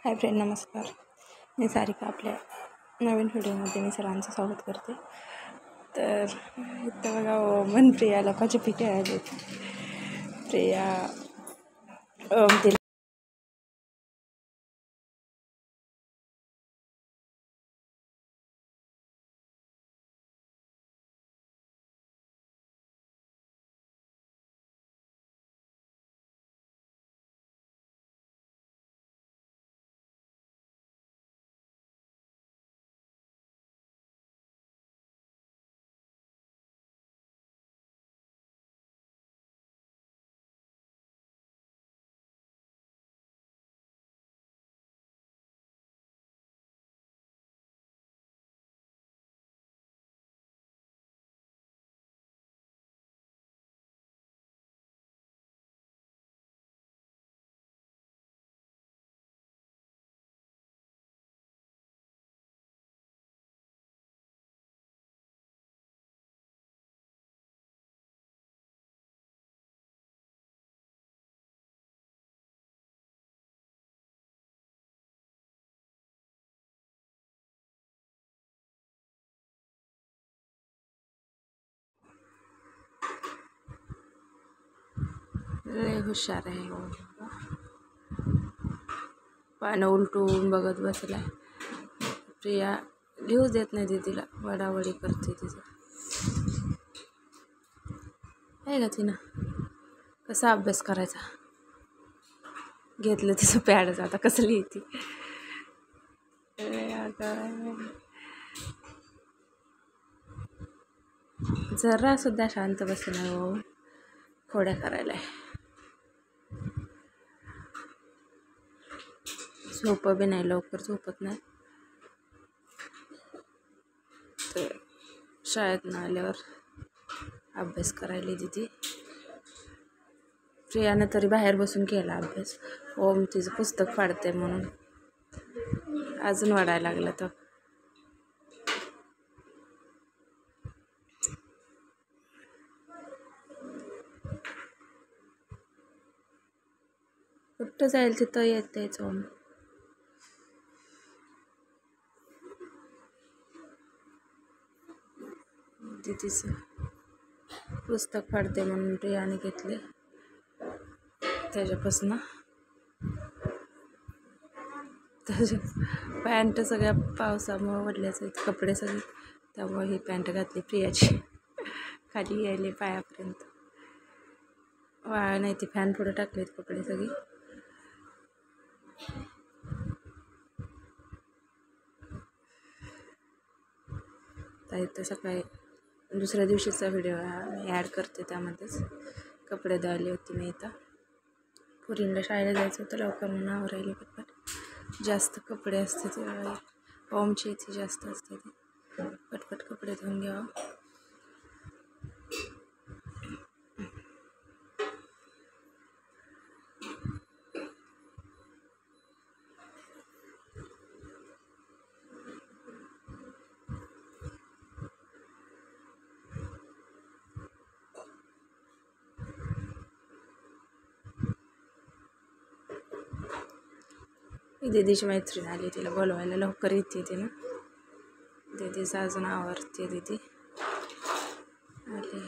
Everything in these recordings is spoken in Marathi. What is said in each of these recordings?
हाय फ्रेंड, नमस्कार. मी सारिका. आपल्या नवीन व्हिडिओमध्ये मी सर्वांचं स्वागत करते. तर इथं बघा मन प्रिया लोकांचे पिके आले. प्रिया तिला लय हुशार आहे. पानं उलटून बघत बसलाय. प्रिया लिहूच देत नाही ती, तिला वडावडी करते तिचं. आहे का तिनं कसा अभ्यास करायचा घेतलं तिचं पॅडच. आता कसं लिहिती जरा सुद्धा शांत बस नाही हो, खोड्या करायला. झोप बी नाही, लवकर झोपत नाही. तर शाळेतनं आल्यावर अभ्यास करायला ती. प्रियानं तरी बाहेर बसून केला अभ्यास. ओम तिचं पुस्तक फाडते म्हणून अजून वाढायला लागलं. तर कुठं जाईल तिथं येतेच ओम. तिचं पुस्तक फाडते म्हणून प्रियाने घेतले. त्याच्यापासून त्याच्या पॅन्ट सगळ्या पावसामुळे वडल्याच आहेत, कपडे सगळे. त्यामुळे ही पॅन्ट घातली प्रियाची. खाली यायले पायापर्यंत. वाळ नाही ती, फॅन पुढे टाकलेत कपडे सगळे. तर सकाळी दुसऱ्या दिवशीचा व्हिडिओ ॲड करते. त्यामध्येच कपडे धुवायले होते मी. इथं पुरीला शाळेला जायचं होतं लवकर म्हणून आवरायले पटपट. जास्त कपडे असते ते, ओमची इथे जास्त असते ते. पटपट कपडे धुवून घ्यावं. दीदीची मैत्रीण आली, तिला बोलवायला लवकर येते ती ना. दीदीचं अजून आवरते दीदी आली.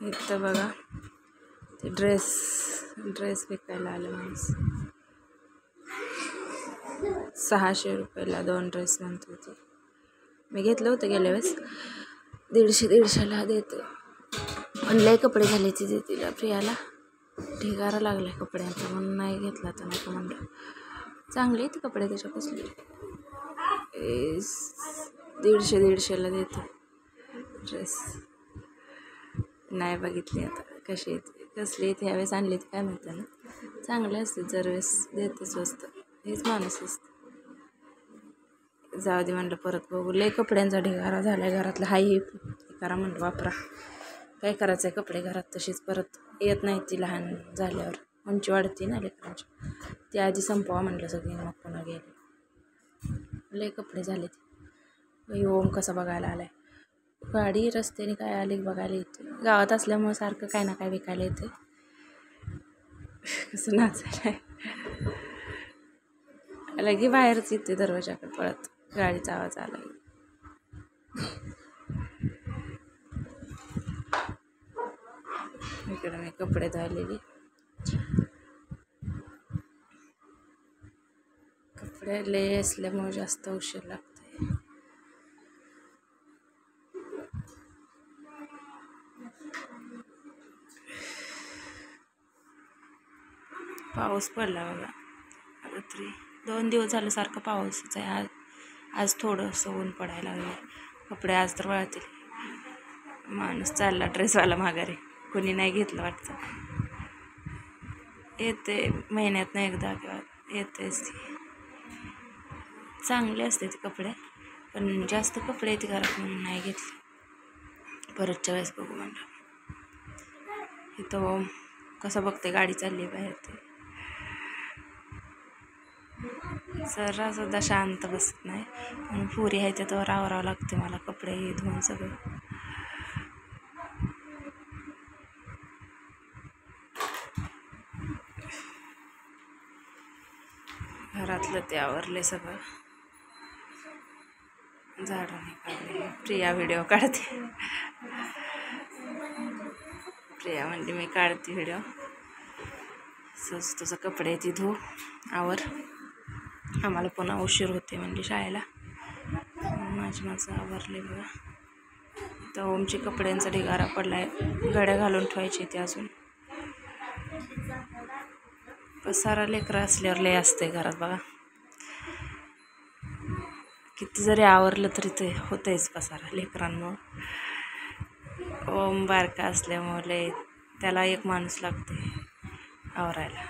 इथं बघा ते ड्रेस विकायला आलं माणूस. 600 रुपयाला 2 ड्रेस म्हणतो होती. मी घेतलं होतं गेल्या वेळेस. 150-150ला देते. लय कपडे झाले तिथे तिला प्रियाला. ढिगारा लागलाय कपड्यांचा म्हणून नाही घेतला. तर नाही का म्हणलं, चांगले आहेत कपडे त्याच्यापासून. 150-150ला देते ड्रेस. नाही बघितली आता कशी येते कसली येते. ह्यावेळेस आणली तर काय म्हणते ना, चांगले असते. दरवेळेस देते स्वस्त. हेच माणूस असतं. जाऊ दे म्हणलं, परत बघू. लय कपड्यांचा ढिगारा झालाय घरातला. हाही करा म्हणलं, वापरा. काय करायचं आहे, कपडे घरात तशीच परत येत नाही ती. लहान झाल्यावर उंची वाढते ना लेकरांची. ती आधी संपवा म्हणलं सगळी, मग पुन्हा गेले. लय कपडे झाले ते. ओम कसा बघायला आलाय. गाडी रस्त्याने काय आली बघायला येते. गावात असल्यामुळे सारखं काय ना काय विकायला येते. कसं नाचायला लगे बाहेरच येते दरवाजाकडे पळत, गाडीचा आवाज आला. इकडे मी कपडे धुवालेली. कपडे लय असल्यामुळे जास्त उशीर लागते. पाऊस पडला बघा रात्री. 2 दिवस झालं सारखं पाऊसच आहे. आज थोडंसं ऊन पडायला लागलं. कपडे आज तर वाळतील. माणूस चालला ड्रेसवाला माघारी, कोणी नाही घेतलं वाटतं. येते महिन्यातनं एकदा किंवा येतेच ती. चांगले असते ते कपडे, पण जास्त कपडे येते घरात म्हणून नाही घेतले. परतच्या वेळेस बघू म्हणलं. इथं कसं बघते गाडी चालली बाहेर ते. जरा सुद्धा शांत बसत नाही. म्हणून पुरी आहे त्यावर आवरावं लागते मला, कपडे धुवून सगळं. घरातलं ते आवरले सगळं. झाडाने काढले. प्रिया व्हिडिओ काढते. प्रिया म्हणली मी काढते व्हिडिओ. तुझं कपडे ती धू आवर, आम्हाला पुन्हा उशीर होते म्हणजे शाळेला. माझं आवरले बघा. तर ओमचे कपड्यांचा ढिगारा पडलाय, गड्या घालून ठेवायचे ते अजून. पसारा लेकरं असल्यावर लय असते घरात बघा. किती जरी आवरलं तरी ते होतंयच पसारा लेकरांमुळं. ओम बारका असल्यामुळे लय त्याला एक माणूस लागते आवरायला.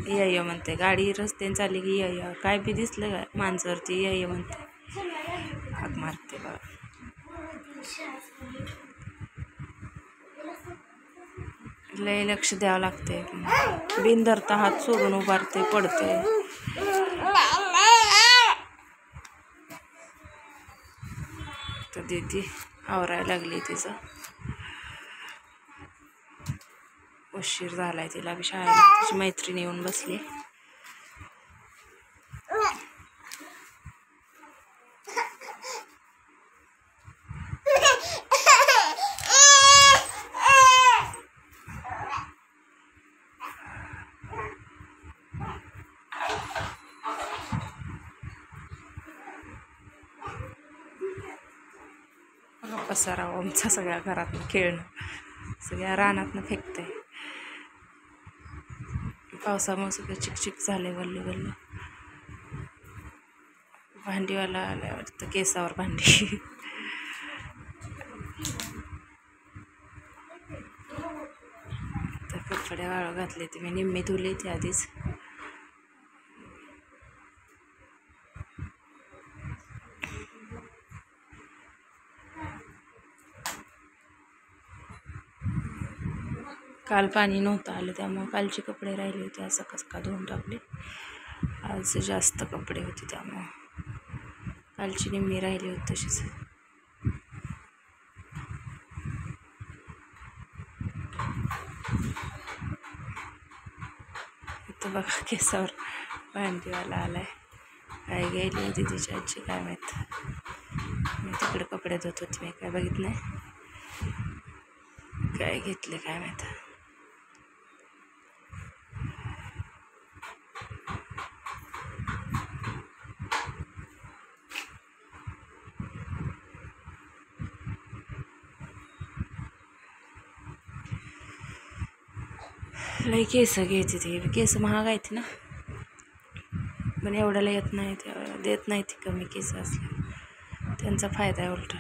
ये म्हणते, गाडी रस्त्याने चालली की ये, काय बी दिसलं का माणसावरती ये म्हणते, हाक मारते बघा. लय लक्ष द्यावं लागते. बिन धरता हात सोडून उभारते, पडते. तर दीदी आवरायला लागली. तिचं उशीर झालाय तिला बी शाळेला. तिची मैत्रीण येऊन बसली. पसारा ओमचा सगळ्या घरातनं खेळणं, सगळ्या रानातनं फेकते. पावसामुळे सगळं चिकचिक झाले, वल्ले वल्ले. भांडीवाला आल्यावर तर केसावर भांडी. तर कपडे वाळू घातले ते मी, निम्मी धुले ते आधीच. काल पाणी नव्हतं आलं त्यामुळे कालचे कपडे राहिले होते, असं कसं का धुवून टाकले. आज जास्त कपडे होते त्यामुळं कालची निम्मी राहिली होती तशीच. इथं बघा केसावर भांडीवाला आलाय. काय गेली होती तिच्या आजी काय माहीत. मी तिकडे कपडे धुत होते, मी काय बघितलं नाही. काय घेतले काय माहीत. लई केस घ्यायची ती, केस महाग आहेत ना, पण एवढ्याला येत नाही, देत नाही ती कमी केस असल्या. त्यांचा फायदा आहे उलटा.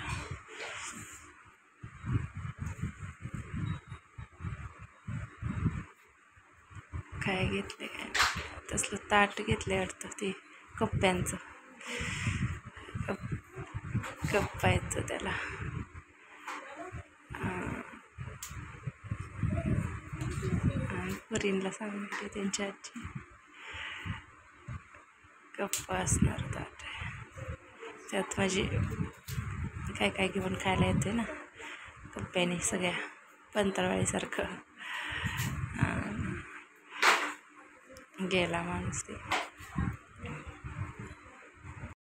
काय घेतले काय तसलं ताट घेतलं वाटतं, ते कप्प्यांचं, कप्पायचं त्याला. परीनला सांगितले त्यांच्या आजी कप्पा असणार ताट. त्यात माझी काय काय घेऊन खायला येते ना कप्प्याने, सगळ्या पंतरवाळीसारखं. गेला माणूस ते.